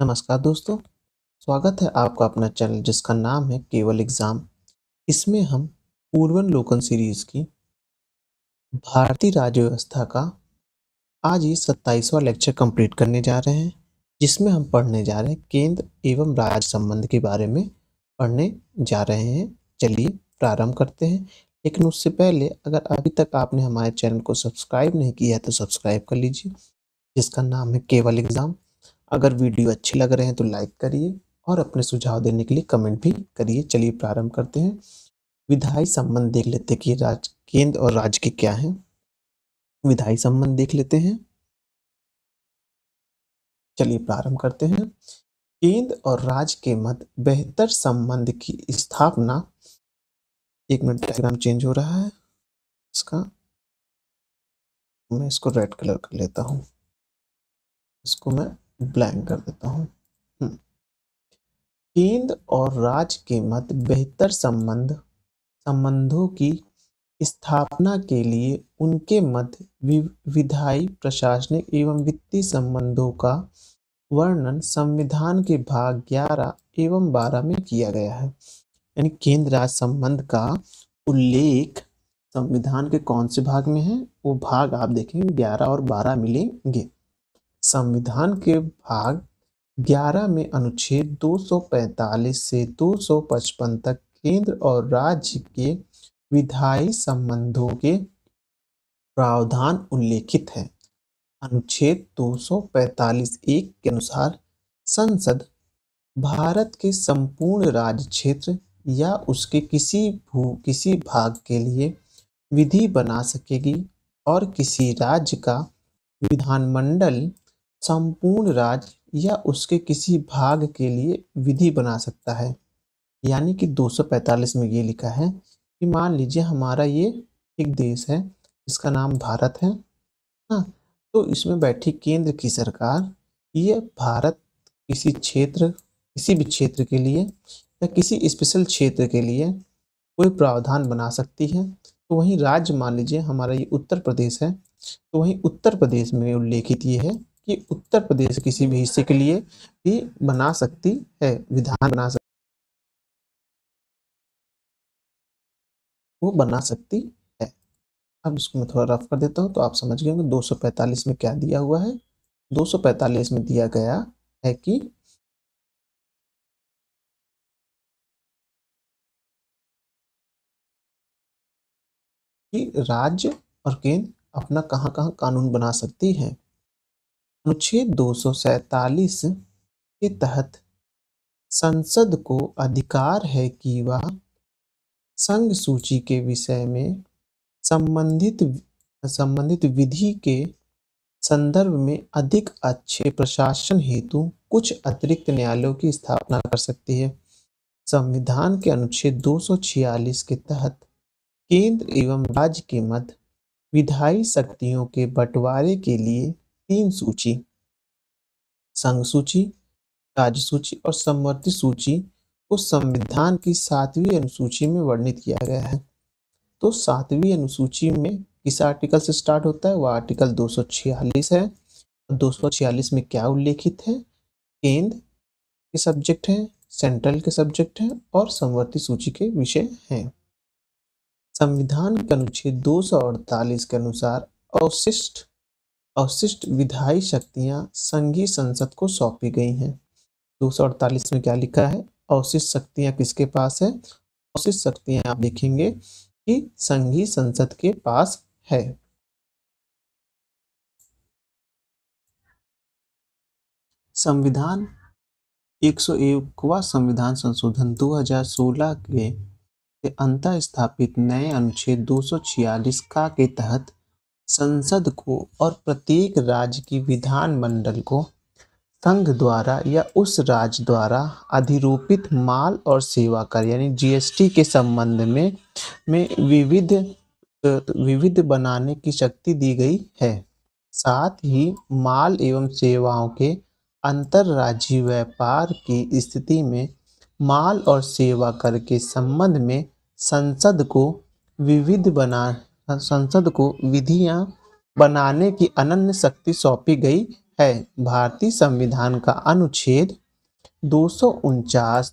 नमस्कार दोस्तों, स्वागत है आपका अपना चैनल जिसका नाम है केवल एग्जाम। इसमें हम पूर्वावलोकन सीरीज की भारतीय राज्य व्यवस्था का आज ये 27वां लेक्चर कंप्लीट करने जा रहे हैं, जिसमें हम पढ़ने जा रहे हैं केंद्र एवं राज्य संबंध के बारे में पढ़ने जा रहे हैं। चलिए प्रारंभ करते हैं, लेकिन उससे पहले अगर अभी तक आपने हमारे चैनल को सब्सक्राइब नहीं किया है तो सब्सक्राइब कर लीजिए, जिसका नाम है केवल एग्जाम। अगर वीडियो अच्छे लग रहे हैं तो लाइक करिए और अपने सुझाव देने के लिए कमेंट भी करिए। चलिए प्रारंभ करते हैं। विधायी संबंध देख लेते हैं कि राज्य, केंद्र और राज्य के क्या हैं। विधायी संबंध देख लेते हैं। चलिए प्रारंभ करते हैं। केंद्र और राज्य के मध्य बेहतर संबंध की स्थापना। एक मिनट, डायग्राम चेंज हो रहा है इसका, मैं इसको रेड कलर कर लेता हूँ, इसको मैं ब्लैंक कर देता हूँ। केंद्र और राज्य के मध्य बेहतर संबंधों की स्थापना के लिए उनके मध्य विधायी, प्रशासनिक एवं वित्तीय संबंधों का वर्णन संविधान के भाग 11 एवं 12 में किया गया है। यानी केंद्र राज्य संबंध का उल्लेख संविधान के कौन से भाग में है? वो भाग आप देखेंगे 11 और 12 मिलेंगे। संविधान के भाग 11 में अनुच्छेद 245 से 255 तक केंद्र और राज्य के विधायी संबंधों के प्रावधान उल्लेखित है। अनुच्छेद 245(1) के अनुसार संसद भारत के संपूर्ण राज्य क्षेत्र या उसके किसी भाग के लिए विधि बना सकेगी और किसी राज्य का विधानमंडल संपूर्ण राज्य या उसके किसी भाग के लिए विधि बना सकता है। यानी कि 245 में ये लिखा है कि मान लीजिए हमारा ये एक देश है, इसका नाम भारत है। हाँ, तो इसमें बैठी केंद्र की सरकार ये भारत किसी क्षेत्र, किसी भी क्षेत्र के लिए या किसी स्पेशल क्षेत्र के लिए कोई प्रावधान बना सकती है। तो वहीं राज्य, मान लीजिए हमारा ये उत्तर प्रदेश है, तो वहीं उत्तर प्रदेश में उल्लेखित ये है कि उत्तर प्रदेश किसी भी हिस्से के लिए भी बना सकती है, विधान बना सकती है। अब इसको मैं थोड़ा रफ कर देता हूँ तो आप समझ गए होंगे 245 में क्या दिया हुआ है। 245 में दिया गया है कि राज्य और केंद्र अपना कहाँ कहाँ कानून बना सकती है। अनुच्छेद 247 के तहत संसद को अधिकार है कि वह संघ सूची के विषय में संबंधित विधि के संदर्भ में अधिक अच्छे प्रशासन हेतु कुछ अतिरिक्त न्यायालयों की स्थापना कर सकती है। संविधान के अनुच्छेद 246 के तहत केंद्र एवं राज्य के मध्य विधायी शक्तियों के बंटवारे के लिए 3 सूची, संघ सूची, राज्य सूची और समवर्ती सूची को संविधान की 7वीं अनुसूची में वर्णित किया गया है। तो 7वीं अनुसूची में किस आर्टिकल से स्टार्ट होता है? वह आर्टिकल 246 है। 246 में क्या उल्लेखित है? केंद्र के सब्जेक्ट हैं, सेंट्रल के सब्जेक्ट हैं और समवर्ती सूची के विषय हैं। संविधान के अनुच्छेद 248 के अनुसार अवशिष्ट विधायी शक्तियां संघीय संसद को सौंपी गई हैं। 248 में क्या लिखा है? अवशिष्ट शक्तियां किसके पास है? अवशिष्ट शक्तियां आप देखेंगे कि संघीय संसद के पास है। संविधान 101वां संविधान संशोधन 2016 के अंतः स्थापित नए अनुच्छेद 246 का के तहत संसद को और प्रत्येक राज्य की विधानमंडल को संघ द्वारा या उस राज्य द्वारा अधिरोपित माल और सेवा कर यानी जीएसटी के संबंध में विविध बनाने की शक्ति दी गई है। साथ ही माल एवं सेवाओं के अंतरराज्यीय व्यापार की स्थिति में माल और सेवा कर के संबंध में संसद को विधियां बनाने की अनन्य शक्ति सौंपी गई है। भारतीय संविधान का अनुच्छेद 249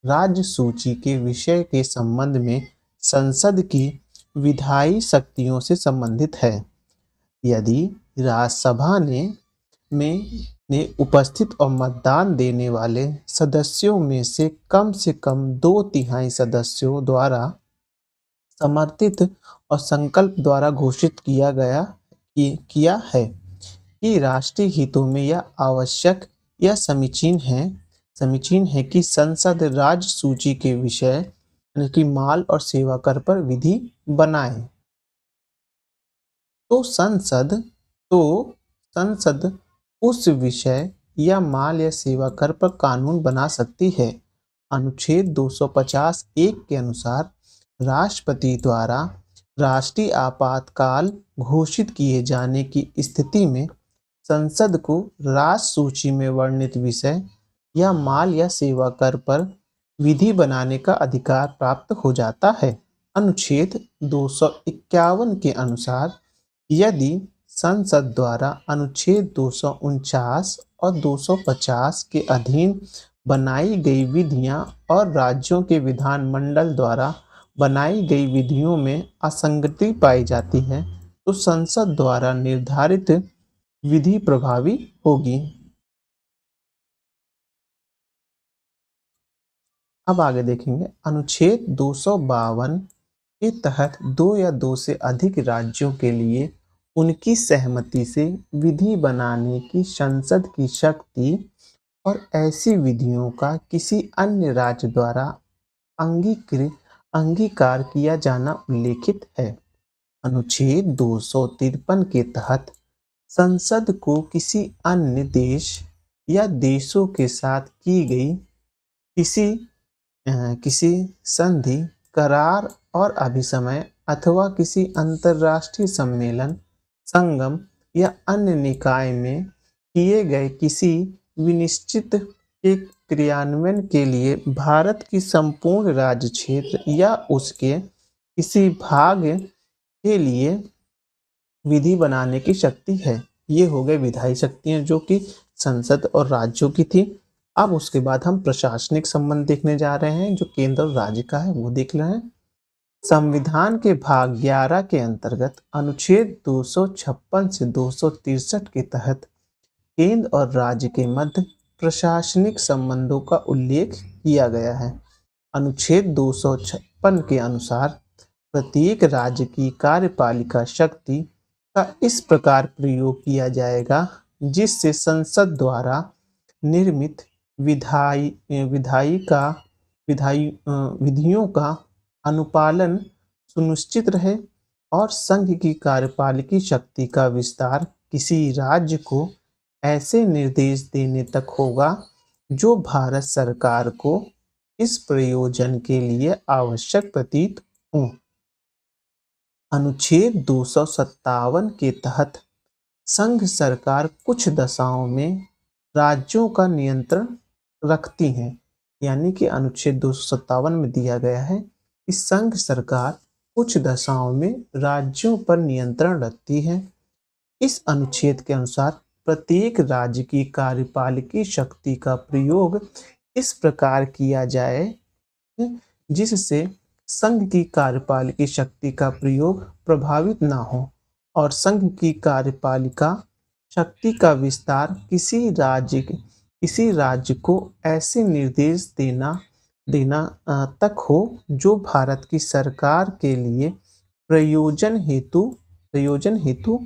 राज्य सूची के विषय के संबंध में संसद की विधायी शक्तियों से संबंधित है। यदि राज्यसभा ने उपस्थित और मतदान देने वाले सदस्यों में से कम 2/3 सदस्यों द्वारा समर्थित और संकल्प द्वारा घोषित किया है कि राष्ट्रीय हितों में यह आवश्यक या समीचीन है कि संसद राज्य सूची के विषय यानी कि माल और सेवा कर पर विधि बनाए, तो संसद उस विषय या माल या सेवा कर पर कानून बना सकती है। अनुच्छेद 250(1) के अनुसार राष्ट्रपति द्वारा राष्ट्रीय आपातकाल घोषित किए जाने की स्थिति में संसद को राष्ट्र सूची में वर्णित विषय या माल या सेवा कर पर विधि बनाने का अधिकार प्राप्त हो जाता है। अनुच्छेद 251 के अनुसार यदि संसद द्वारा अनुच्छेद 249 और 250 के अधीन बनाई गई विधियां और राज्यों के विधानमंडल द्वारा बनाई गई विधियों में असंगति पाई जाती है, तो संसद द्वारा निर्धारित विधि प्रभावी होगी। अब आगे देखेंगे अनुच्छेद 252 के तहत 2 या 2 से अधिक राज्यों के लिए उनकी सहमति से विधि बनाने की संसद की शक्ति और ऐसी विधियों का किसी अन्य राज्य द्वारा अंगीकार किया जाना उल्लेखित है। अनुच्छेद 253 के तहत संसद को किसी अन्य देश या देशों के साथ की गई किसी संधि, करार और अभिसमय अथवा किसी अंतर्राष्ट्रीय सम्मेलन, संगम या अन्य निकाय में किए गए किसी विनिश्चित के क्रियान्वयन के लिए भारत की संपूर्ण राज्य क्षेत्र या उसके किसी भाग के लिए विधि बनाने की शक्ति है। ये हो गए विधायी शक्तियां जो कि संसद और राज्यों की थी। अब उसके बाद हम प्रशासनिक संबंध देखने जा रहे हैं जो केंद्र और राज्य का है, वो देख रहे हैं। संविधान के भाग 11 के अंतर्गत अनुच्छेद 256 से 263 के तहत केंद्र और राज्य के मध्य प्रशासनिक संबंधों का उल्लेख किया गया है। अनुच्छेद 256 के अनुसार प्रत्येक राज्य की कार्यपालिका शक्ति का इस प्रकार प्रयोग किया जाएगा जिससे संसद द्वारा निर्मित विधियों का अनुपालन सुनिश्चित रहे और संघ की कार्यपालिकी शक्ति का विस्तार किसी राज्य को ऐसे निर्देश देने तक होगा जो भारत सरकार को इस प्रयोजन के लिए आवश्यक प्रतीत हो। अनुच्छेद 257 के तहत संघ सरकार कुछ दशाओं में राज्यों का नियंत्रण रखती है, यानी कि अनुच्छेद 257 में दिया गया है कि संघ सरकार कुछ दशाओं में राज्यों पर नियंत्रण रखती है। इस अनुच्छेद के अनुसार प्रत्येक राज्य की कार्यपालिकी शक्ति का प्रयोग इस प्रकार किया जाए जिससे संघ की कार्यपालिकी शक्ति का प्रयोग प्रभावित न हो और संघ की कार्यपालिका शक्ति का विस्तार किसी राज्य को ऐसे निर्देश देना तक हो जो भारत की सरकार के लिए प्रयोजन हेतु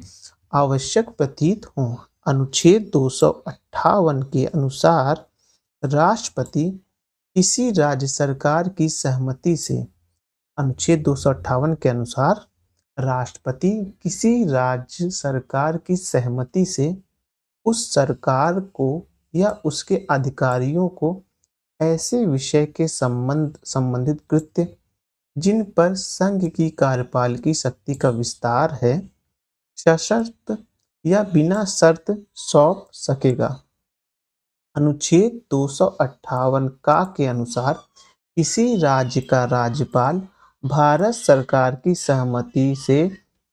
आवश्यक प्रतीत हो। अनुच्छेद 258 के अनुसार राष्ट्रपति किसी राज्य सरकार की सहमति से अनुच्छेद 258 के अनुसार राष्ट्रपति किसी राज्य सरकार की सहमति से उस सरकार को या उसके अधिकारियों को ऐसे विषय के संबंधित कृत्य जिन पर संघ की कार्यपालिकी शक्ति का विस्तार है सशर्त या बिना शर्त सौंप सकेगा। अनुच्छेद 258 का के अनुसार किसी राज्य का राज्यपाल भारत सरकार की सहमति से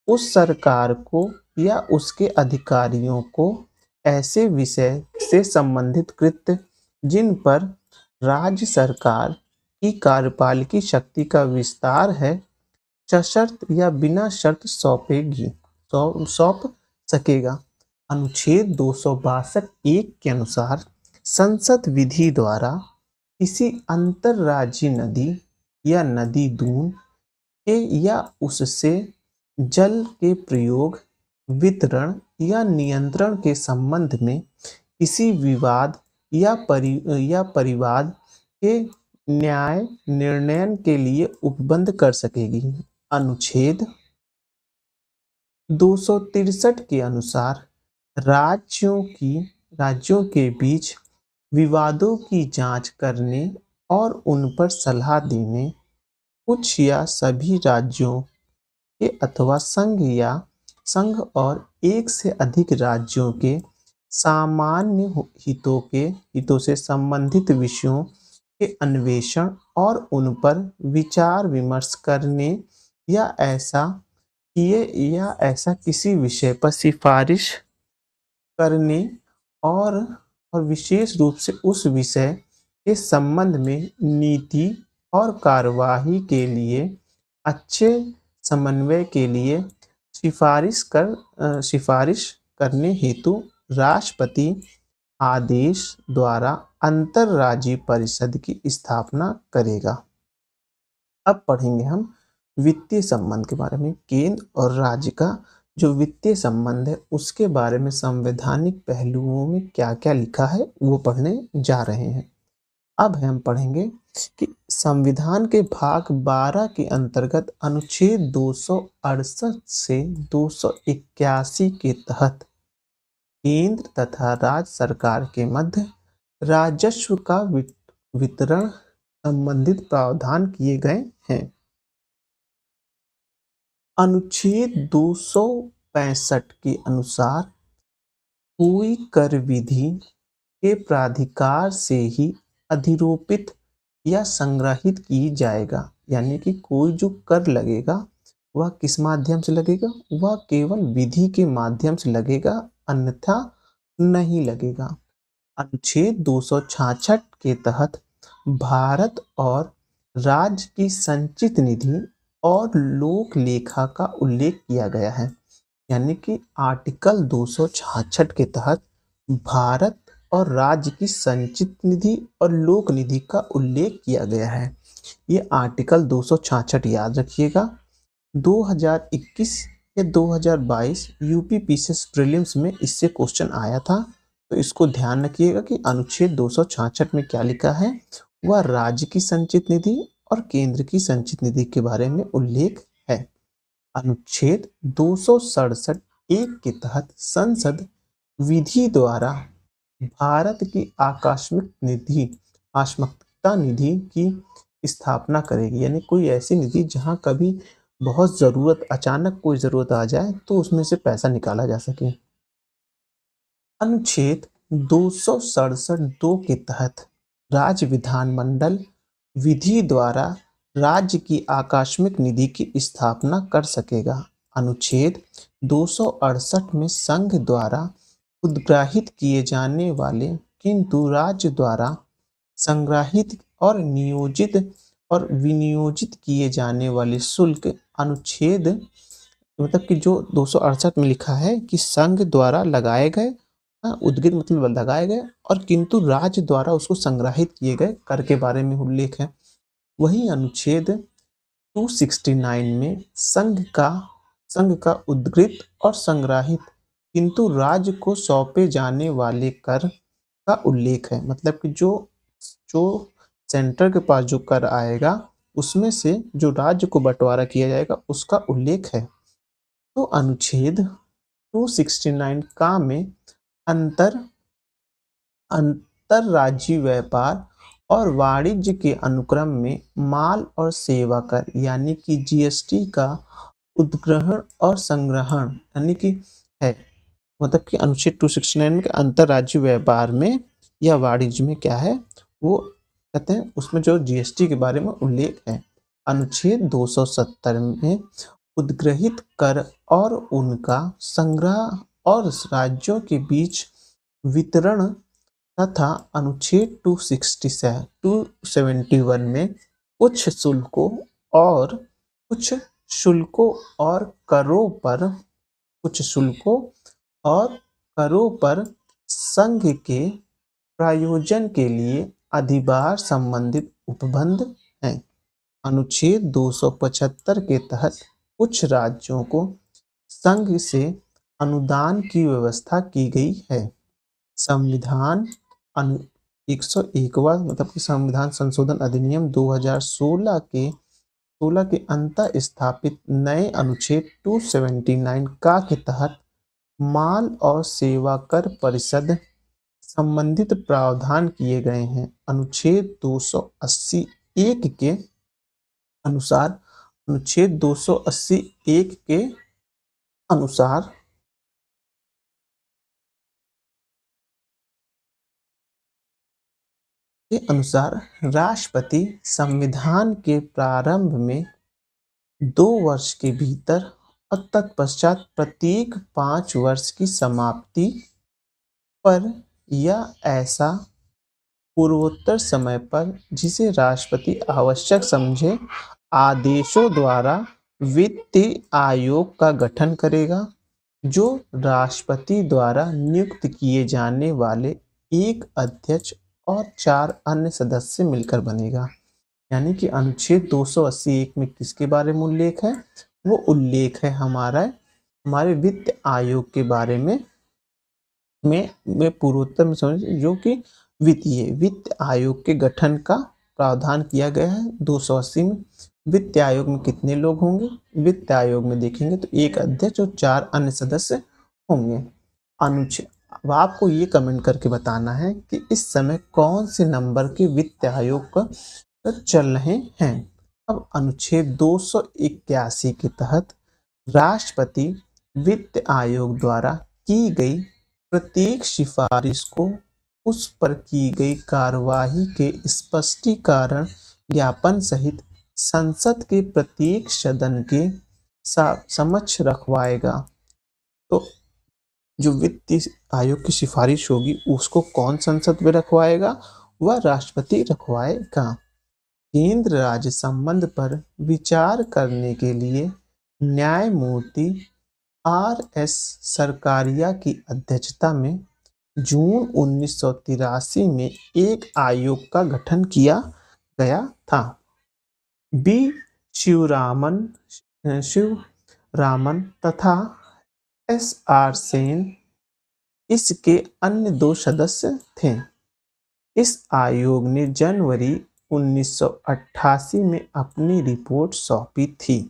उस सरकार को या उसके अधिकारियों को ऐसे विषय से संबंधित कृत्य जिन पर राज्य सरकार की कार्यपालिकी शक्ति का विस्तार है सशर्त या बिना शर्त सौंप सकेगा। अनुच्छेद 262 एक के अनुसार संसद विधि द्वारा किसी अंतर्राज्यीय नदी या नदी दून के या उससे जल के प्रयोग, वितरण या नियंत्रण के संबंध में किसी विवाद या परिवाद के न्याय निर्णय के लिए उपबंध कर सकेगी। अनुच्छेद 263 के अनुसार राज्यों के बीच विवादों की जांच करने और उन पर सलाह देने कुछ या सभी राज्यों के अथवा संघ और एक से अधिक राज्यों के सामान्य हितों से संबंधित विषयों के अन्वेषण और उन पर विचार विमर्श करने या ऐसा किसी विषय पर सिफारिश करने और विशेष रूप से उस विषय के संबंध में नीति और कार्यवाही के लिए अच्छे समन्वय के लिए सिफारिश करने हेतु राष्ट्रपति आदेश द्वारा अंतर्राज्यीय परिषद की स्थापना करेगा। अब पढ़ेंगे हम वित्तीय संबंध के बारे में। केंद्र और राज्य का जो वित्तीय संबंध है उसके बारे में संवैधानिक पहलुओं में क्या क्या लिखा है वो पढ़ने जा रहे हैं। अब हम पढ़ेंगे कि संविधान के भाग 12 के अंतर्गत अनुच्छेद 268 से 281 के तहत केंद्र तथा राज्य सरकार के मध्य राजस्व का वितरण संबंधित प्रावधान किए गए हैं। अनुच्छेद 265 के अनुसार कोई कर विधि के प्राधिकार से ही अधिरोपित या संग्रहित की जाएगा, यानी कि कोई जो कर लगेगा वह किस माध्यम से लगेगा, वह केवल विधि के माध्यम से लगेगा, अन्यथा नहीं लगेगा। अनुच्छेद 266 के तहत भारत और राज्य की संचित निधि और लोक लेखा का उल्लेख किया गया है, यानी कि आर्टिकल 266 के तहत भारत और राज्य की संचित निधि और लोक निधि का उल्लेख किया गया है। ये आर्टिकल 266 याद रखिएगा। 2021 या 2022 यूपीपीसीएस प्रीलिम्स में इससे क्वेश्चन आया था, तो इसको ध्यान रखिएगा कि अनुच्छेद 266 में क्या लिखा है, वह राज्य की संचित निधि और केंद्र की संचित निधि के बारे में उल्लेख है। अनुच्छेद 267 एक के तहत संसद विधि द्वारा भारत की आकस्मिकता निधि की स्थापना करेगी, यानी कोई ऐसी निधि जहां कभी बहुत अचानक कोई जरूरत आ जाए तो उसमें से पैसा निकाला जा सके। अनुच्छेद 267(2) के तहत राज्य विधानमंडल विधि द्वारा राज्य की आकस्मिक निधि की स्थापना कर सकेगा। अनुच्छेद 268 में संघ द्वारा उद्ग्राहित किए जाने वाले किंतु राज्य द्वारा संग्रहित और नियोजित और विनियोजित किए जाने वाले शुल्क अनुच्छेद मतलब कि जो 268 में लिखा है कि संघ द्वारा लगाए गए, उद्गित मतलब लगाए गए, और किंतु राज्य द्वारा उसको संग्रहित किए गए कर के बारे में उल्लेख है। वही अनुच्छेद 269 में संघ का उद्गृत और संग्रहित किंतु राज्य को सौंपे जाने वाले कर का उल्लेख है, मतलब कि जो सेंटर के पास जो कर आएगा उसमें से जो राज्य को बंटवारा किया जाएगा उसका उल्लेख है। तो अनुच्छेद 269 का में अंतरराज्यीय व्यापार और वाणिज्य के अनुक्रम में माल और सेवा कर यानी कि जीएसटी का उद्ग्रहण और संग्रहण यानी कि है, मतलब कि अनुच्छेद 269 में अंतरराज्यीय व्यापार में या वाणिज्य में क्या है वो कहते हैं, उसमें जो जीएसटी के बारे में उल्लेख है। अनुच्छेद 270 में उद्ग्रहित कर और उनका संग्रह और राज्यों के बीच वितरण तथा अनुच्छेद 271 में और कुछ शुल्कों और करों पर कुछ शुल्कों और करों पर संघ के प्रायोजन के लिए अधिभार संबंधित उपबंध हैं। अनुच्छेद 275 के तहत कुछ राज्यों को संघ से अनुदान की व्यवस्था की गई है। संविधान 101वां मतलब कि संविधान संशोधन अधिनियम 2016 के अंतः स्थापित नए अनुच्छेद 279 का के तहत माल और सेवा कर परिषद संबंधित प्रावधान किए गए हैं। अनुच्छेद 280(1) के अनुसार राष्ट्रपति संविधान के प्रारंभ में 2 वर्ष के भीतर और तत्पश्चात प्रत्येक 5 वर्ष की समाप्ति पर या ऐसा पूर्वोत्तर समय पर जिसे राष्ट्रपति आवश्यक समझे आदेशों द्वारा वित्त आयोग का गठन करेगा, जो राष्ट्रपति द्वारा नियुक्त किए जाने वाले एक अध्यक्ष और 4 अन्य सदस्य मिलकर बनेगा। यानी कि अनुच्छेद 281 में किसके बारे में उल्लेख है? वो उल्लेख है हमारे वित्त आयोग के बारे में पूर्वोत्तर में समझ, जो कि वित्त आयोग के गठन का प्रावधान किया गया है 280 में। वित्त आयोग में कितने लोग होंगे? वित्त आयोग में देखेंगे तो एक अध्यक्ष और 4 अन्य सदस्य होंगे। अनुच्छेद, अब आपको ये कमेंट करके बताना है कि इस समय कौन से नंबर के वित्त आयोग का चल रहे हैं। अब अनुच्छेद 281 के तहत राष्ट्रपति वित्त आयोग द्वारा की गई प्रत्येक सिफारिश को उस पर की गई कार्यवाही के स्पष्टीकरण ज्ञापन सहित संसद के प्रत्येक सदन के समक्ष रखवाएगा। तो जो वित्त आयोग की सिफारिश होगी उसको कौन संसद में रखवाएगा? वह राष्ट्रपति रखवाएगा। केंद्र राज्य संबंध पर विचार करने के लिए न्यायमूर्ति R.S. सरकारिया की अध्यक्षता में जून 1983 में एक आयोग का गठन किया गया था। बी शिवरामन तथा S.R. सेन इसके अन्य 2 सदस्य थे। इस आयोग ने जनवरी 1988 में अपनी रिपोर्ट सौंपी थी।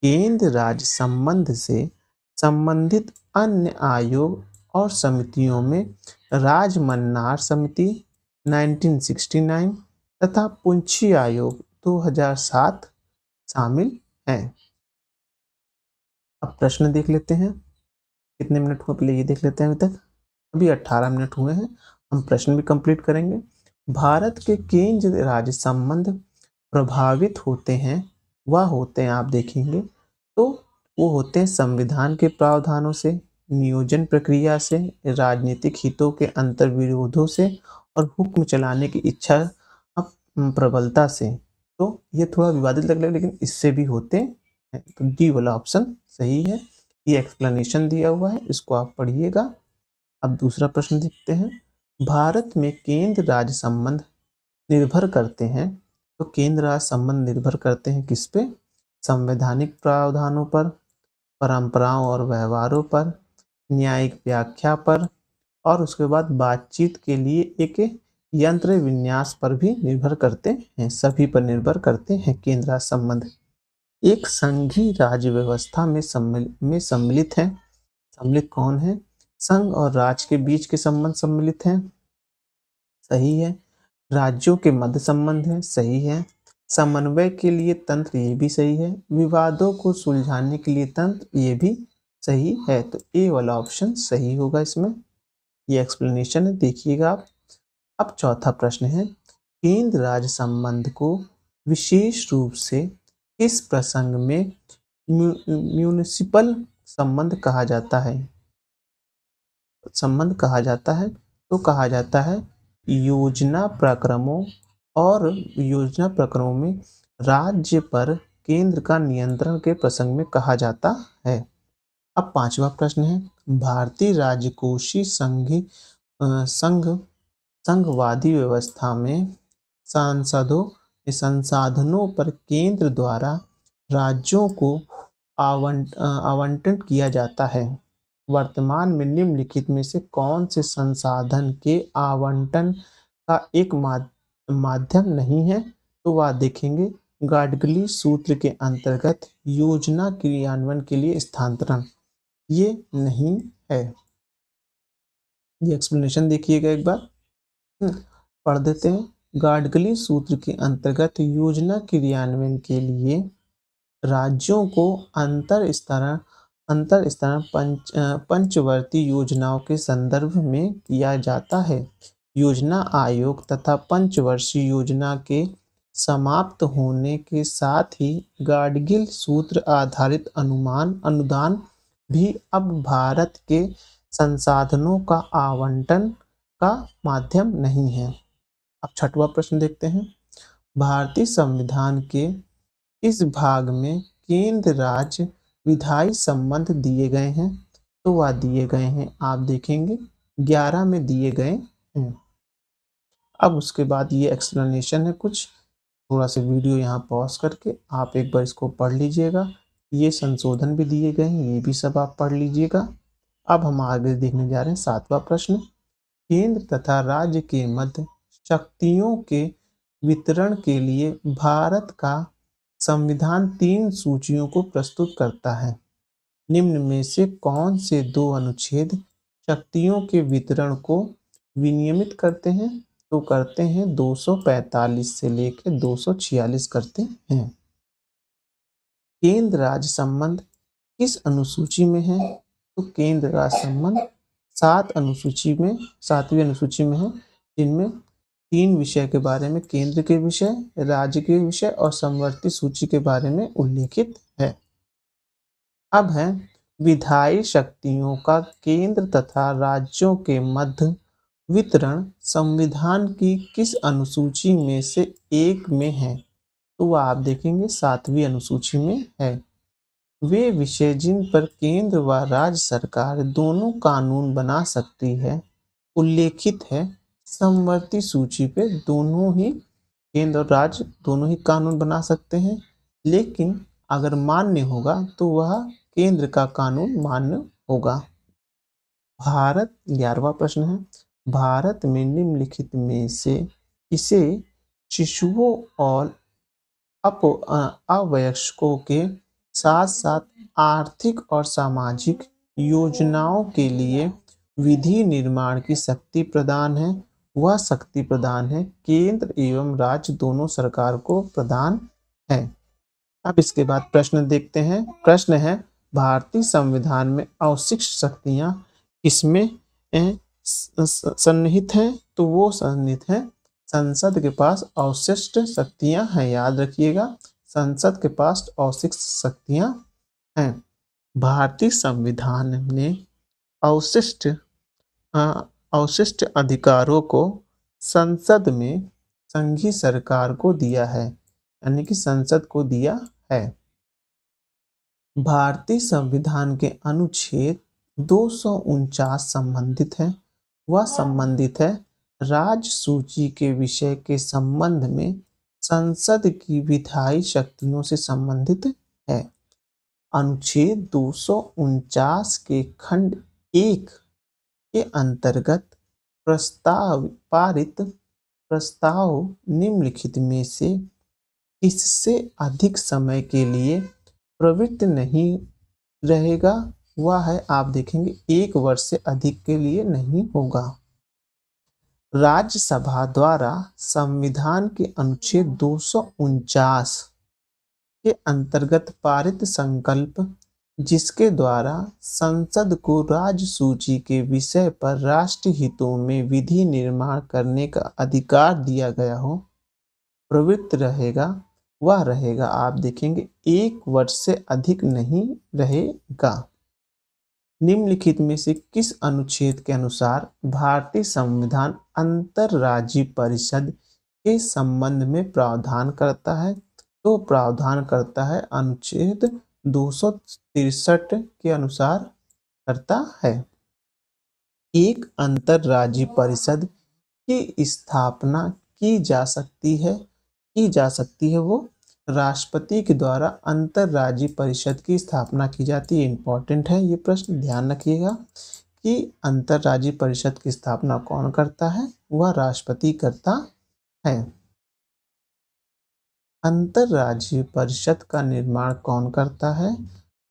केंद्र राज्य संबंध से संबंधित अन्य आयोग और समितियों में राजमन्नार समिति 1969 तथा पुंछी आयोग 2007 शामिल हैं। अब प्रश्न देख लेते हैं। कितने मिनट हुए पहले ये देख लेते हैं। अभी 18 मिनट हुए हैं। हम प्रश्न भी कंप्लीट करेंगे। भारत के केंद्र राज्य संबंध प्रभावित होते हैं, आप देखेंगे तो वो होते हैं संविधान के प्रावधानों से, नियोजन प्रक्रिया से, राजनीतिक हितों के अंतर्विरोधों से और हुक्म चलाने की इच्छा प्रबलता से। तो ये थोड़ा विवादित लग रहा है लेकिन इससे भी होते हैं। तो डी वाला ऑप्शन सही है। ये एक्सप्लेनेशन दिया हुआ है, इसको आप पढ़िएगा। अब दूसरा प्रश्न देखते हैं। भारत में केंद्र राज्य संबंध निर्भर करते हैं, तो केंद्र राज्य संबंध निर्भर करते हैं किस पे? संवैधानिक प्रावधानों पर, परंपराओं और व्यवहारों पर, न्यायिक व्याख्या पर और उसके बाद बातचीत के लिए एक यंत्र विन्यास पर भी निर्भर करते हैं। सभी पर निर्भर करते हैं केंद्र राज्य संबंध। एक संघीय राज्य व्यवस्था में सम्मिलित है। सम्मिलित कौन है? संघ और राज्य के बीच के संबंध सम्मिलित हैं, सही है। राज्यों के मध्य संबंध है, सही है। समन्वय के लिए तंत्र, ये भी सही है। विवादों को सुलझाने के लिए तंत्र, ये भी सही है। तो ए वाला ऑप्शन सही होगा इसमें। ये एक्सप्लेनेशन है, देखिएगा आप। अब चौथा प्रश्न है, केंद्र राज्य संबंध को विशेष रूप से किस प्रसंग में म्युनिसिपल संबंध कहा जाता है? संबंध कहा जाता है? तो कहा जाता है योजना प्रक्रमों और योजना प्रक्रमों में राज्य पर केंद्र का नियंत्रण के प्रसंग में कहा जाता है। अब 5वां प्रश्न है, भारतीय राजकोषीय संघवादी व्यवस्था में संसाधनों पर केंद्र द्वारा राज्यों को आवंटन किया जाता है। वर्तमान में निम्नलिखित में से कौन से संसाधन के आवंटन का एक माध्यम नहीं है? तो वह देखेंगे गाडगिल सूत्र के अंतर्गत योजना क्रियान्वयन के लिए स्थानांतरण ये नहीं है। ये एक्सप्लेनेशन देखिएगा एक बार, पढ़ देते हैं। गाडगिल सूत्र के अंतर्गत योजना क्रियान्वयन के लिए राज्यों को अंतर स्तरण पंचवर्ती योजनाओं के संदर्भ में किया जाता है। योजना आयोग तथा पंचवर्षीय योजना के समाप्त होने के साथ ही गाडगिल सूत्र आधारित अनुदान भी अब भारत के संसाधनों का आवंटन का माध्यम नहीं है। अब 6वां प्रश्न देखते हैं। भारतीय संविधान के इस भाग में केंद्र राज्य विधायी संबंध दिए गए हैं? तो वह दिए गए हैं, आप देखेंगे 11 में दिए गए हैं। अब उसके बाद ये एक्सप्लेनेशन है कुछ, थोड़ा सा वीडियो यहाँ पॉज करके आप एक बार इसको पढ़ लीजिएगा। ये संशोधन भी दिए गए हैं, ये भी सब आप पढ़ लीजिएगा। अब हम आगे देखने जा रहे हैं 7वां प्रश्न। केंद्र तथा राज्य के मध्य शक्तियों के वितरण के लिए भारत का संविधान 3 सूचियों को प्रस्तुत करता है। निम्न में से कौन से 2 अनुच्छेद शक्तियों के वितरण को विनियमित करते हैं? तो करते हैं 245 से लेकर 246 करते हैं। केंद्र राज्य संबंध किस अनुसूची में है? तो केंद्र राज्य संबंध 7वीं अनुसूची में है, जिनमें 3 विषय के बारे में, केंद्र के विषय, राज्य के विषय और समवर्ती सूची के बारे में उल्लेखित है। अब है विधायी शक्तियों का केंद्र तथा राज्यों के मध्य वितरण संविधान की किस अनुसूची में से एक में है? तो वह आप देखेंगे 7वीं अनुसूची में है। वे विषय जिन पर केंद्र व राज्य सरकार दोनों कानून बना सकती है उल्लेखित है। समवर्ती सूची पे दोनों ही केंद्र और राज्य दोनों ही कानून बना सकते हैं, लेकिन अगर मान्य होगा तो वह केंद्र का कानून मान्य होगा। भारत 11वां प्रश्न है। भारत में निम्नलिखित में से इसे शिशुओं और अवयस्कों के साथ साथ आर्थिक और सामाजिक योजनाओं के लिए विधि निर्माण की शक्ति प्रदान है। वह शक्ति प्रदान है केंद्र एवं राज्य दोनों सरकार को प्रदान है। अब इसके बाद प्रश्न देखते हैं। प्रश्न है भारतीय संविधान में अवशिष्ट शक्तियां किसमें सन्निहित हैं? तो वो सन्निहित है संसद के पास अवशिष्ट शक्तियां हैं। याद रखिएगा, संसद के पास अवशिष्ट शक्तियां हैं। भारतीय संविधान ने अवशिष्ट अधिकारों को संसद में संघीय सरकार को दिया है, यानी कि संसद को दिया है। भारतीय संविधान के अनुच्छेद 249 संबंधित है। वह संबंधित है राज्य सूची के विषय के संबंध में संसद की विधायी शक्तियों से संबंधित है। अनुच्छेद 249 के खंड 1 के अंतर्गत प्रस्ताव निम्नलिखित में से किससे अधिक समय के लिए प्रवृत्त नहीं रहेगा? वह है, आप देखेंगे 1 वर्ष से अधिक के लिए नहीं होगा। राज्यसभा द्वारा संविधान के अनुच्छेद 249 के अंतर्गत पारित संकल्प जिसके द्वारा संसद को राज्य सूची के विषय पर राष्ट्रीय हितों में विधि निर्माण करने का अधिकार दिया गया हो, प्रवृत्त रहेगा। वह रहेगा, आप देखेंगे 1 वर्ष से अधिक नहीं रहेगा। निम्नलिखित में से किस अनुच्छेद के अनुसार भारतीय संविधान अंतर्राज्यीय परिषद के संबंध में प्रावधान करता है? तो प्रावधान करता है अनुच्छेद 263 के अनुसार करता है। एक अंतर्राज्यीय परिषद की स्थापना की जा सकती है वो राष्ट्रपति के द्वारा अंतर्राज्यीय परिषद की स्थापना की जाती है। इंपॉर्टेंट है ये प्रश्न, ध्यान रखिएगा कि अंतर्राज्यीय परिषद की स्थापना कौन करता है? वह राष्ट्रपति करता है। अंतर्राज्यीय परिषद का निर्माण कौन करता है?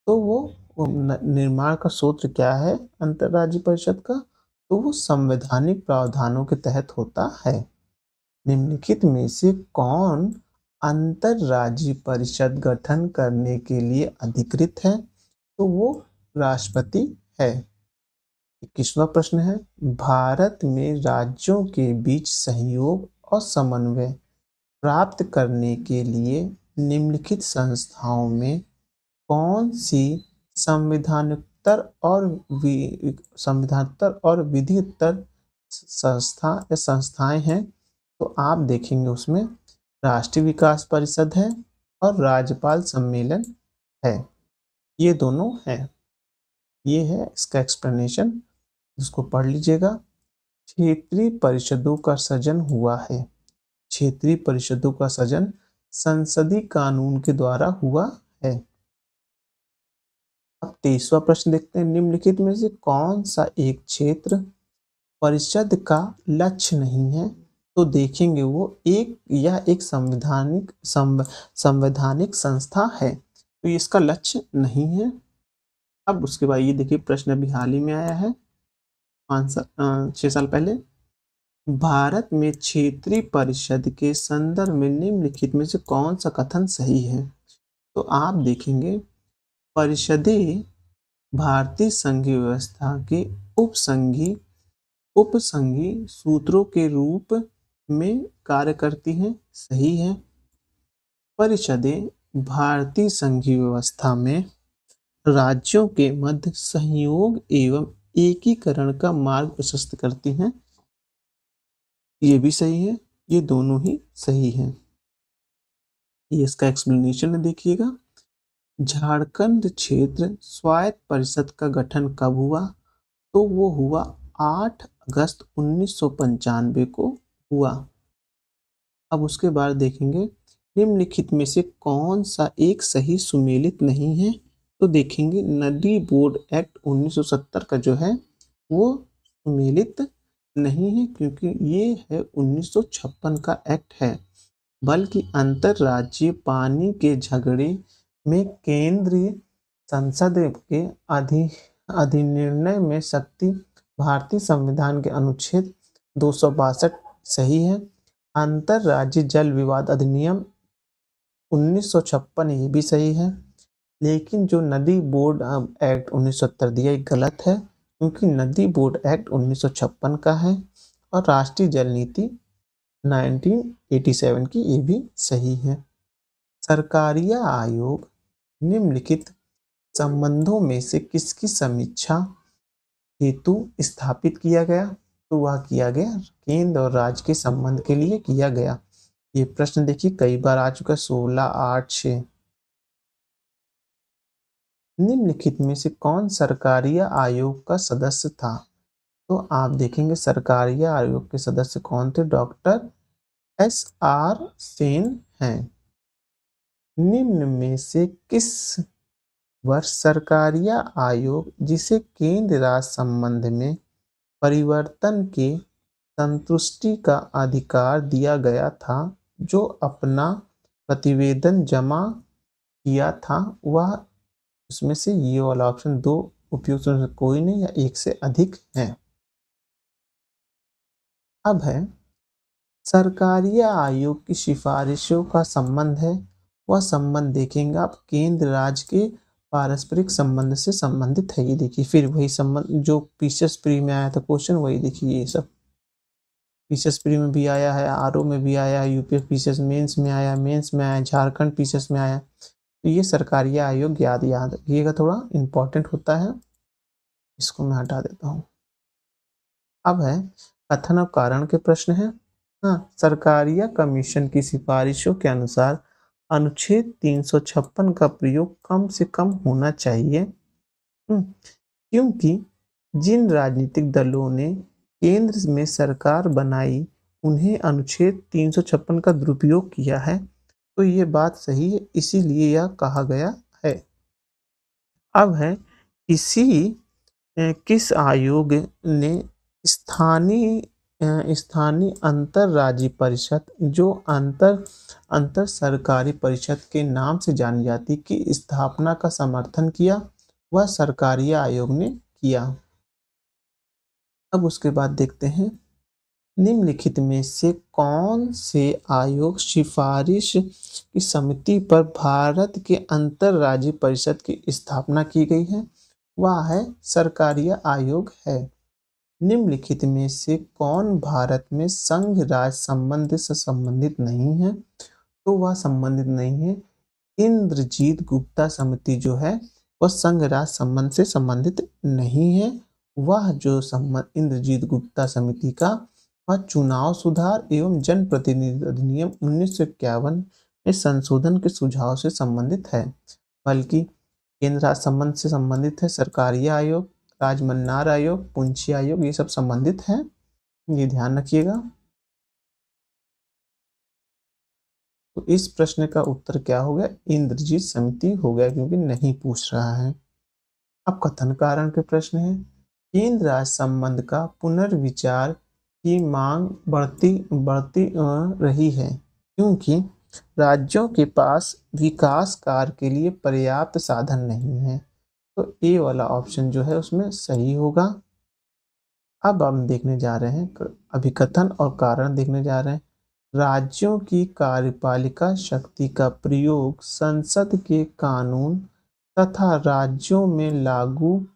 तो वो निर्माण का सूत्र क्या है अंतर्राज्यीय परिषद का? तो वो संवैधानिक प्रावधानों के तहत होता है। निम्नलिखित में से कौन अंतर्राज्यीय परिषद गठन करने के लिए अधिकृत है? तो वो राष्ट्रपति है। 21वां प्रश्न है, भारत में राज्यों के बीच सहयोग और समन्वय प्राप्त करने के लिए निम्नलिखित संस्थाओं में कौन सी संविधानोत्तर और विधियोत्तर संस्थाएं हैं? तो आप देखेंगे उसमें राष्ट्रीय विकास परिषद है और राज्यपाल सम्मेलन है। ये दोनों हैं। ये है इसका एक्सप्लेनेशन, जिसको पढ़ लीजिएगा। क्षेत्रीय परिषदों का सृजन हुआ है। क्षेत्रीय परिषदों का सृजन संसदीय कानून के द्वारा हुआ है। अब 23वां प्रश्न देखते हैं, निम्नलिखित में से कौन सा एक क्षेत्र परिषद का लक्ष्य नहीं है? तो देखेंगे वो एक संवैधानिक संस्था है, तो इसका लक्ष्य नहीं है। अब उसके बाद ये देखिए प्रश्न अभी हाल ही में आया है 6 साल पहले। भारत में क्षेत्रीय परिषद के संदर्भ में निम्नलिखित में से कौन सा कथन सही है? तो आप देखेंगे परिषदें भारतीय संघीय व्यवस्था के उपसंघीय सूत्रों के रूप में कार्य करती हैं, सही है। परिषदें भारतीय संघीय व्यवस्था में राज्यों के मध्य सहयोग एवं एकीकरण का मार्ग प्रशस्त करती हैं, ये भी सही है। ये दोनों ही सही हैं। ये इसका एक्सप्लेनेशन है, देखिएगा। झारखंड क्षेत्र स्वायत्त परिषद का गठन कब हुआ? तो वो हुआ 8 अगस्त 1995 को हुआ। अब उसके बाद देखेंगे निम्नलिखित में से कौन सा एक सही सुमेलित नहीं है? तो देखेंगे नदी बोर्ड एक्ट 1970 का जो है वो सुमेलित नहीं है, क्योंकि ये है 1956 का एक्ट है, बल्कि अंतर्राज्यीय पानी के झगड़े में केंद्रीय संसद के अधिनिर्णय में शक्ति भारतीय संविधान के अनुच्छेद 262 सही है। अंतर्राज्यीय जल विवाद अधिनियम 1956 ये भी सही है। लेकिन जो नदी बोर्ड एक्ट 1970 दिया ये गलत है, क्योंकि नदी बोर्ड एक्ट 1956 का है और राष्ट्रीय जल नीति 1987 की ये भी सही है। सरकारीय आयोग निम्नलिखित संबंधों में से किसकी समीक्षा हेतु स्थापित किया गया? तो वह किया गया केंद्र और राज्य के संबंध के लिए किया गया। ये प्रश्न देखिए कई बार आ चुका, 16, 8, 6। निम्नलिखित में से कौन सरकारीय आयोग का सदस्य था? तो आप देखेंगे सरकारीय आयोग के सदस्य कौन थे? डॉक्टर SR सेन हैं। निम्न में से किस वर्ष सरकारीय आयोग जिसे केंद्र राज्य संबंध में परिवर्तन के संतुष्टि का अधिकार दिया गया था, जो अपना प्रतिवेदन जमा किया था, वह उसमें से ये वाला ऑप्शन 2 उपयुक्त में से कोई नहीं या एक से अधिक है। अब है सरकारीय आयोग की सिफारिशों का संबंध है, वह संबंध देखेंगे आप केंद्र राज्य के पारस्परिक संबंध से संबंधित है। ये देखिए फिर वही संबंध जो पीसीएस प्री में आया था क्वेश्चन, वही देखिए ये सब पीसीएस प्री में भी आया है, आरओ में भी आया है, यूपीएस पीसीएस मेंस में आया, झारखंड पीसीएस में आया। तो ये सरकारीय आयोग याद रखिएगा, थोड़ा इंपॉर्टेंट होता है। इसको मैं हटा देता हूँ। अब है कथन और कारण के प्रश्न हैं। हाँ, सरकारिया कमीशन की सिफारिशों के अनुसार अनुच्छेद 356 का प्रयोग कम से कम होना चाहिए। क्योंकि जिन राजनीतिक दलों ने केंद्र में सरकार बनाई उन्हें अनुच्छेद 356 का दुरुपयोग किया है, तो ये बात सही है, इसीलिए यह कहा गया है। अब है किस आयोग ने स्थानीय स्थानीय अंतरराज्यीय परिषद, जो अंतर सरकारी परिषद के नाम से जानी जाती, की स्थापना का समर्थन किया? वह सरकारिय आयोग ने किया। अब उसके बाद देखते हैं निम्नलिखित में से कौन से आयोग सिफारिश की समिति पर भारत के अंतरराज्यीय परिषद की स्थापना की गई है? वह है सरकारिय आयोग है। निम्नलिखित में से कौन भारत में संघ राज संबंध से संबंधित नहीं है? तो वह संबंधित नहीं है। इंद्रजीत गुप्ता समिति जो है वह संघ राज संबंध से संबंधित नहीं है। वह जो इंद्रजीत गुप्ता समिति का वह चुनाव सुधार एवं जनप्रतिनिधि अधिनियम 1951 में संशोधन के सुझाव से संबंधित है, बल्कि केंद्र राज संबंध से संबंधित है सरकारिय आयोग, राजमन्नार आयोग, पुंछी आयोग, ये सब संबंधित हैं, ये ध्यान रखिएगा। तो इस प्रश्न का उत्तर क्या हो गया? इंद्रजीत समिति हो गया, क्योंकि नहीं पूछ रहा है। अब कथन कारण के प्रश्न है। केंद्र राज्य संबंध का पुनर्विचार की मांग बढ़ती रही है, क्योंकि राज्यों के पास विकास कार्य के लिए पर्याप्त साधन नहीं है। तो ए वाला ऑप्शन जो है उसमें सही होगा। अब हम देखने जा रहे हैं अभिकथन और कारण देखने जा रहे हैं। राज्यों की कार्यपालिका शक्ति का प्रयोग संसद के कानून तथा राज्यों में लागू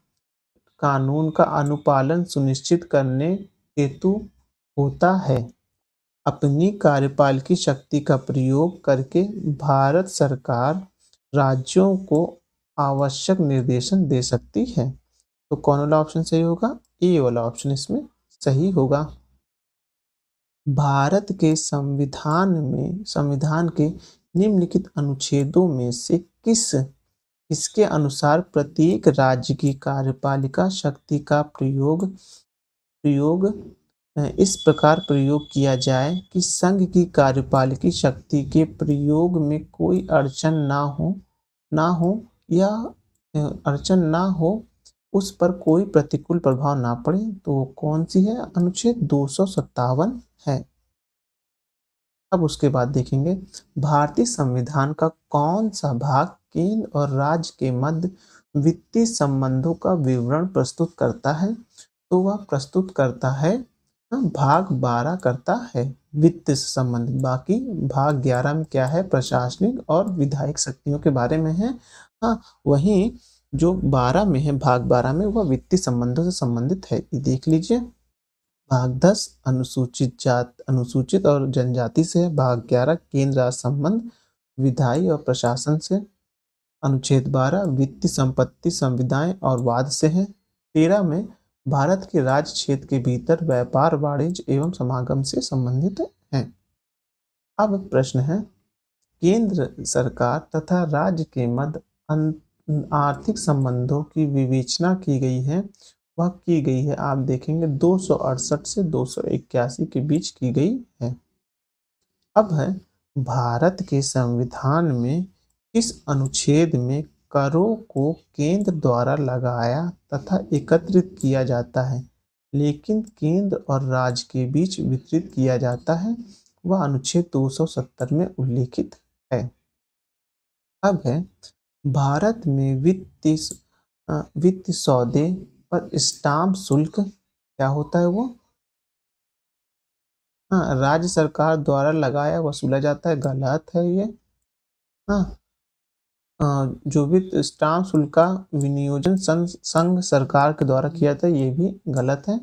कानून का अनुपालन सुनिश्चित करने हेतु होता है। अपनी कार्यपालिकी शक्ति का प्रयोग करके भारत सरकार राज्यों को आवश्यक निर्देशन दे सकती है। तो कौन वाला ऑप्शन सही होगा? ए वाला ऑप्शन इसमें सही होगा। भारत के संविधान के निम्नलिखित अनुच्छेदों में से किसके अनुसार प्रत्येक राज्य की कार्यपालिका शक्ति का प्रयोग इस प्रकार प्रयोग किया जाए कि संघ की कार्यपालिकी शक्ति के प्रयोग में कोई अड़चन ना हो, उस पर कोई प्रतिकूल प्रभाव ना पड़े? तो कौन सी है? अनुच्छेद 257 है। अब उसके बाद देखेंगे भारतीय संविधान का कौन सा भाग केंद्र और राज्य के मध्य वित्तीय संबंधों का विवरण प्रस्तुत करता है? तो वह प्रस्तुत करता है भाग 12 करता है वित्त से संबंधित। बाकी भाग 11 में क्या है? प्रशासनिक और विधायक शक्तियों के बारे में है। वहीं जो 12 में है, भाग 12 में, वह वित्तीय संबंधों से संबंधित है। ये देख लीजिए। भाग 10 अनुसूचित और जनजाति से है। भाग 11 केंद्र राज्य संबंध विधायी और प्रशासन से। अनुच्छेद 12 वित्तीय संपत्ति संविदाएं और वाद से है। 13 में भारत के राज्य क्षेत्र के भीतर व्यापार वाणिज्य एवं समागम से संबंधित है। अब प्रश्न है केंद्र सरकार तथा राज्य के मध्य आर्थिक संबंधों की विवेचना की गई है, वह की गई है, आप देखेंगे 268 से 281 के बीच की गई है। अब है भारत के संविधान में किस अनुच्छेद में करों को केंद्र द्वारा लगाया तथा एकत्रित किया जाता है, लेकिन केंद्र और राज्य के बीच वितरित किया जाता है? वह अनुच्छेद 270 में उल्लेखित है। अब है भारत में वित्तीय सौदे पर स्टाम्प शुल्क क्या होता है? वो राज्य सरकार द्वारा लगाया वसूला जाता है। गलत है ये। जो वित्त स्टाम्प शुल्क का विनियोजन संघ सरकार के द्वारा किया था, ये भी गलत है।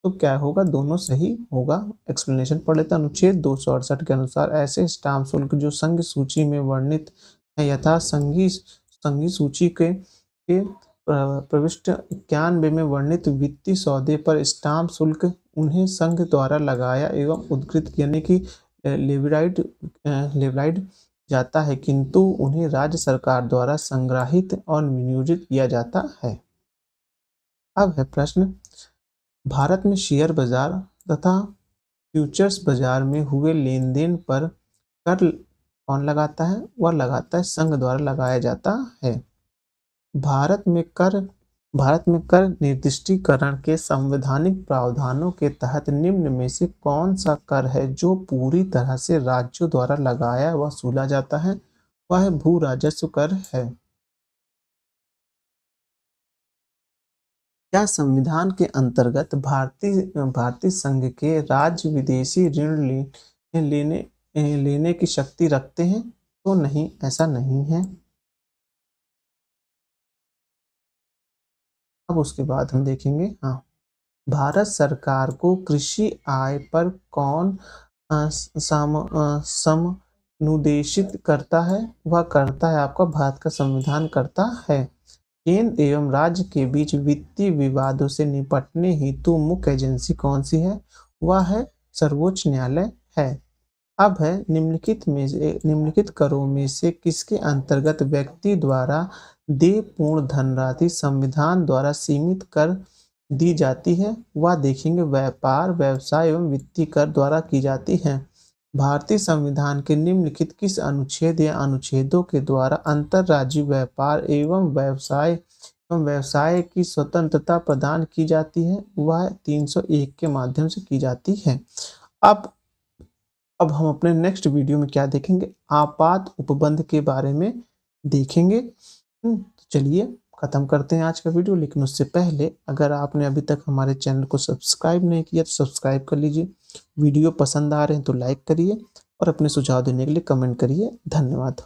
तो क्या होगा? दोनों सही होगा। एक्सप्लेनेशन पढ़ लेते हैं। अनुच्छेद 268 के अनुसार ऐसे स्टाम्प शुल्क जो संघ सूची में वर्णित है यथा संघी सूची के प्रविष्ट 91 में वर्णित वित्तीय सौदे पर स्टाम्प शुल्क उन्हें संघ द्वारा लगाया एवं उद्धृत यानी कि लेविडाइड जाता है, किंतु उन्हें राज्य सरकार द्वारा संग्रहित और विनियोजित किया जाता है। अब है प्रश्न, भारत में शेयर बाजार तथा फ्यूचर्स बाजार में हुए लेन देन पर कर कौन लगाता है? वह लगाता है संघ द्वारा लगाया जाता है। भारत में कर निर्दिष्टीकरण के संवैधानिक प्रावधानों के तहत निम्न में से कौन सा कर है जो पूरी तरह से राज्यों द्वारा लगाया व वसूला जाता है? वह भू राजस्व कर है। क्या संविधान के अंतर्गत भारतीय संघ के राज्य विदेशी ऋण लेने की शक्ति रखते हैं? तो नहीं, ऐसा नहीं है। अब उसके बाद हम देखेंगे, हाँ, भारत सरकार को कृषि आय पर कौन समनुदेशित करता है? वह करता है आपका भारत का संविधान करता है। केंद्र एवं राज्य के बीच वित्तीय विवादों से निपटने हेतु मुख्य एजेंसी कौन सी है? वह है सर्वोच्च न्यायालय है। अब है निम्नलिखित करों में से किसके अंतर्गत व्यक्ति द्वारा देय पूर्ण धनराशि संविधान द्वारा सीमित कर दी जाती है? वह देखेंगे व्यापार, व्यवसाय एवं वित्तीय कर द्वारा की जाती है। भारतीय संविधान के निम्नलिखित किस अनुच्छेद या अनुच्छेदों के द्वारा अंतरराज्यीय व्यापार एवं व्यवसाय की स्वतंत्रता प्रदान की जाती है? वह 301 के माध्यम से की जाती है। अब हम अपने नेक्स्ट वीडियो में क्या देखेंगे? आपात उपबंध के बारे में देखेंगे। चलिए खत्म करते हैं आज का वीडियो, लेकिन उससे पहले अगर आपने अभी तक हमारे चैनल को सब्सक्राइब नहीं किया तो सब्सक्राइब कर लीजिए। वीडियो पसंद आ रहे हैं तो लाइक करिए और अपने सुझाव देने के लिए कमेंट करिए। धन्यवाद।